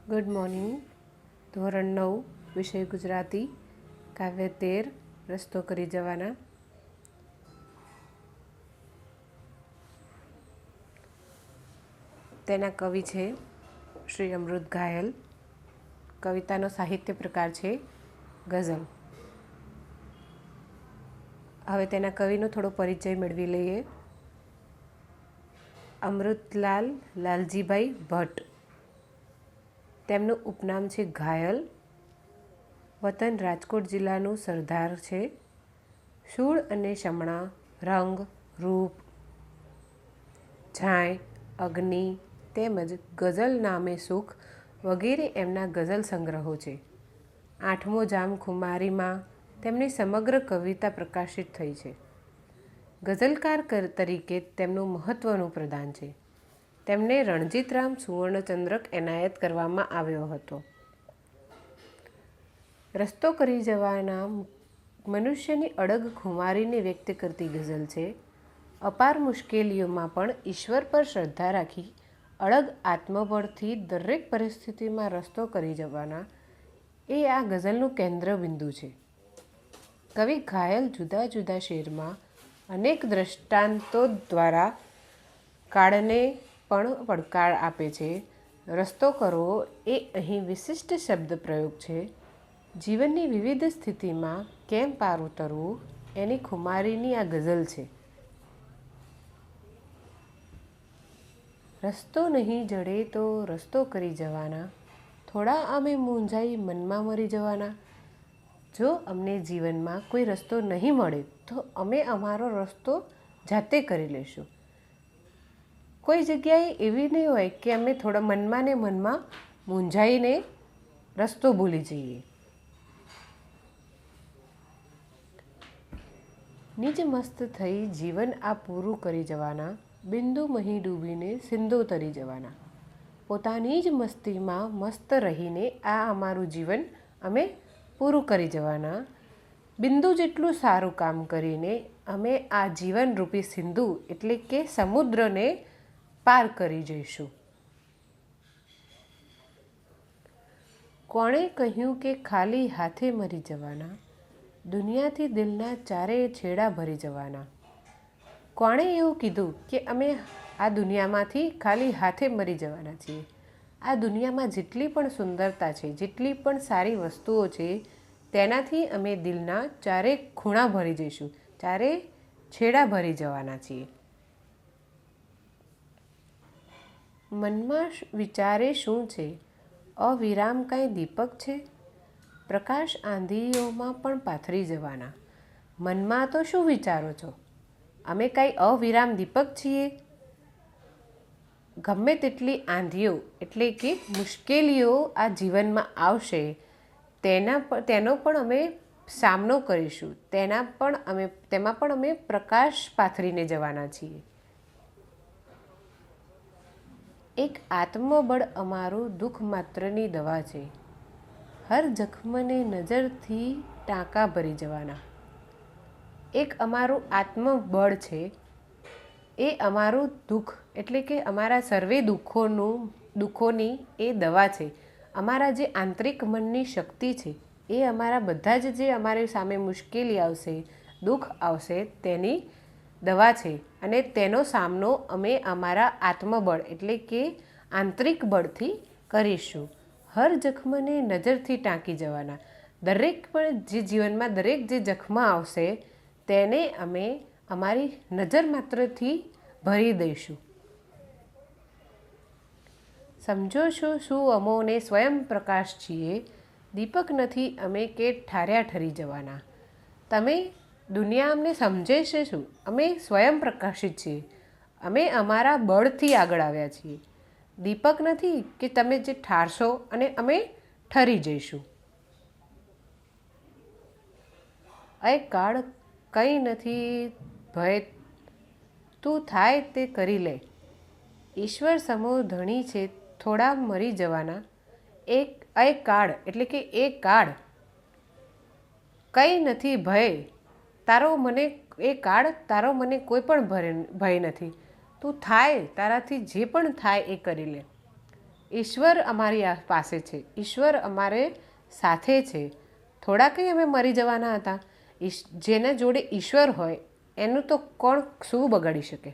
Good morning. ધોરણ 9 વિષય ગુજરાતી, કાવ્ય 13 રસ્તો કરી જવાના. તેના કવિ છે શ્રી અમૃત ઘાયલ. કવિતાનો સાહિત્ય પ્રકાર છે ગઝલ. હવે તેના કવિનો થોડો પરિચય મેળવી લઈએ. અમૃતલાલ લાલજીભાઈ ભટ્ટ. તેમનું ઉપનામ છે ઘાયલ. વતન રાજકોટ જિલ્લાનું સરદાર છે. શૂળ અને શમણા, રંગ, રૂપ, છાંય, અગ્નિ તેમજ ગઝલ નામે સુખ વગેરે એમના ગઝલ સંગ્રહો છે. 8મો જામ ખુમારીમાં તેમની સમગ્ર કવિતા પ્રકાશિત થઈ છે. ગઝલકાર તરીકે તેમનું મહત્ત્વનું પ્રદાન છે. તેમને રણજીતરામ સુવર્ણચંદ્રક એનાયત કરવામાં આવ્યો હતો. રસ્તો કરી જવાના મનુષ્યની અડગ ખુમારીને વ્યક્ત કરતી ગઝલ છે. અપાર મુશ્કેલીઓમાં પણ ઈશ્વર પર શ્રદ્ધા રાખી અડગ આત્મબળથી દરેક પરિસ્થિતિમાં રસ્તો કરી જવાના એ આ ગઝલનું કેન્દ્ર બિંદુ છે. કવિ ઘાયલ જુદા જુદા શેરમાં અનેક દ્રષ્ટાંતો દ્વારા કાળને પણ પડકાર આપે છે. રસ્તો કરવો એ અહીં વિશિષ્ટ શબ્દ પ્રયોગ છે. જીવનની વિવિધ સ્થિતિમાં કેમ પાર ઉતરવું એની ખુમારીની આ ગઝલ છે. રસ્તો નહીં જડે તો રસ્તો કરી જવાના, થોડા અમે મૂંઝાઈ મનમાં મરી જવાના. જો અમને જીવનમાં કોઈ રસ્તો નહીં મળે તો અમે અમારો રસ્તો જાતે કરી લઈશું. કોઈ જગ્યાએ એવી નહીં હોય કે અમે થોડા મનમાં ને મનમાં મૂંઝાઈને રસ્તો ભૂલી જઈએ. નિજ મસ્ત થઈ જીવન આ પૂરું કરી જવાના, બિંદુ મહી ડૂબીને સિંધુ તરી જવાના. પોતાની જ મસ્તીમાં મસ્ત રહીને આ અમારું જીવન અમે પૂરું કરી જવાના. બિંદુ જેટલું સારું કામ કરીને અમે આ જીવનરૂપી સિંધુ એટલે કે સમુદ્રને પાર કરી જઈશું. કોણે કહ્યું કે ખાલી હાથે મરી જવાના, દુનિયાથી દિલના ચારે છેડા ભરી જવાના. કોણે એવું કીધું કે અમે આ દુનિયામાંથી ખાલી હાથે મરી જવાના છીએ? આ દુનિયામાં જેટલી પણ સુંદરતા છે, જેટલી પણ સારી વસ્તુઓ છે, તેનાથી અમે દિલના ચારે ખૂણા ભરી જઈશું, ચારે છેડા ભરી જવાના છીએ. મનમાં વિચારે શું છે? અવિરામ કાંઈ દીપક છે? પ્રકાશ આંધીઓમાં પણ પાથરી જવાના. મનમાં તો શું વિચારો છો? અમે કાંઈ અવિરામ દીપક છીએ? ગમે તેટલી આંધીઓ એટલે કે મુશ્કેલીઓ આ જીવનમાં આવશે, તેનો પણ અમે સામનો કરીશું. તેમાં પણ અમે પ્રકાશ પાથરીને જવાના છીએ. એક આત્મબળ અમારું દુઃખ માત્રની દવા છે, હર જખમને નજરથી ટાંકા ભરી જવાના. એક અમારું આત્મબળ છે, એ અમારું દુઃખ એટલે કે અમારા સર્વે દુઃખોની એ દવા છે. અમારા જે આંતરિક મનની શક્તિ છે, એ અમારા બધા જ જે અમારી સામે મુશ્કેલી આવશે, દુઃખ આવશે, તેની દવા છે. અને તેનો સામનો અમે અમારા આત્મબળ એટલે કે આંતરિક બળથી કરીશું. હર જખમને નજરથી ટાંકી જવાના. દરેક પણ જે જીવનમાં દરેક જે જખમાં આવશે તેને અમે અમારી નજર માત્રથી ભરી દઈશું. સમજો છો શું અમોને સ્વયં પ્રકાશ છીએ? દીપક નથી અમે કે ઠાર્યા ઠરી જવાના. તમે દુનિયા અમને સમજે છે શું? અમે સ્વયં પ્રકાશિત છીએ. અમે અમારા બળથી આગળ આવ્યા છીએ. દીપક નથી કે તમે જે ઠારશો અને અમે ઠરી જઈશું. અય કાળ કંઈ નથી ભય, તું થાય તે કરી લે. ઈશ્વર સમો ધણી છે થોડા મરી જવાના. અય કાળ એટલે કે એ કાળ કંઈ નથી ભય, તારો મને કોઈ પણ ભય નથી. તું થાય, તારાથી જે પણ થાય એ કરી લે. ઈશ્વર અમારી પાસે છે, ઈશ્વર અમારે સાથે છે. થોડા કંઈ અમે મરી જવાના હતા. જેના જોડે ઈશ્વર હોય એનું તો કોણ શું બગાડી શકે.